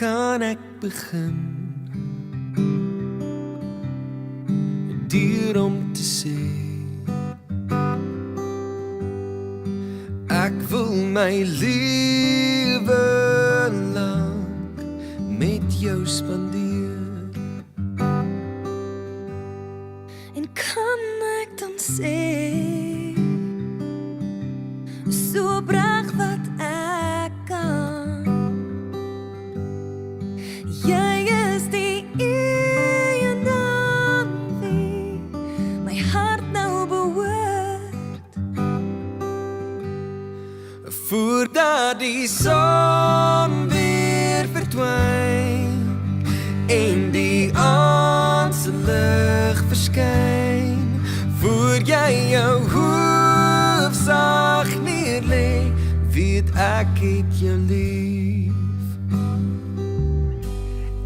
kan ek begin deur om te sê ek wil my lewe lank met jou spandeer. En kan ek dan sê so opreg wat ek kan, jy is die een aan wie my hart nou behoort. Voordat die son weer verdwyn en die aand se lig verskyn, voor jy jou hoof sag neerlê, weet ek het jou lief.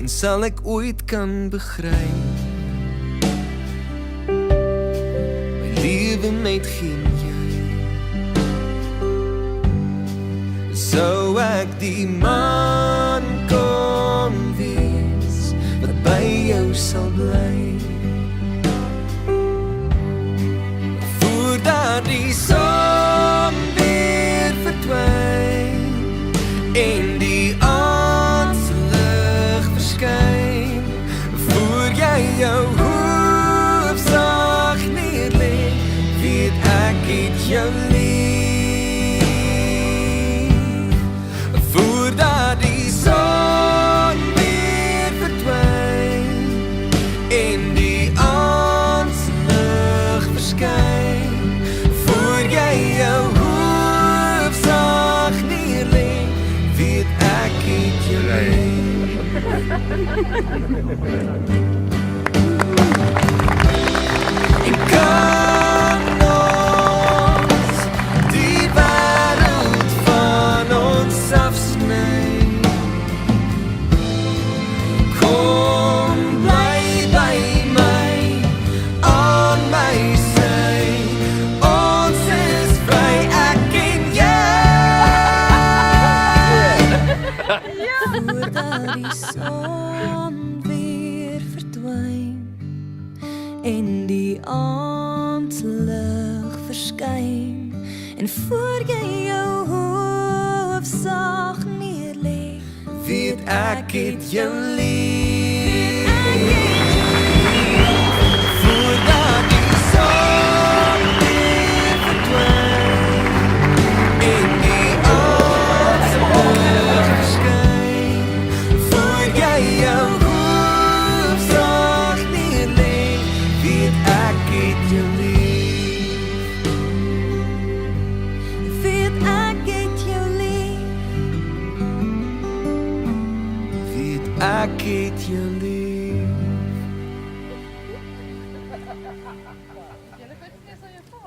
En sal ek ooit kan begryp my lewe met geen jy, sou ek die man kon wees wat by jou sal bly. Voordat die son weer verdwyn en die aand se lig verskyn, voor jy jou hoof sag neerlê, weet ek het jou lief. Voordat die son weer verdwyn en die aand se lig verskyn, voor jy jou hoof sag neerlê, weet ek het jou lief. En kan ons die wêreld van ons afsny, kom bly by my, aan my sy, ons is vry, ek en jy. Voordat die son weer verdwyn en die aandlig verskyn, en voor jy jou hoof sag neerlê, Weet ek het jou lief. Voordat die son weer verdwyn en die aand se lig verskyn, voor jy jou hoof sag neerlê, weet ek het jou lief. weet ek het jou lief. Weet ek het jou lief. Julle kan net so jou pa.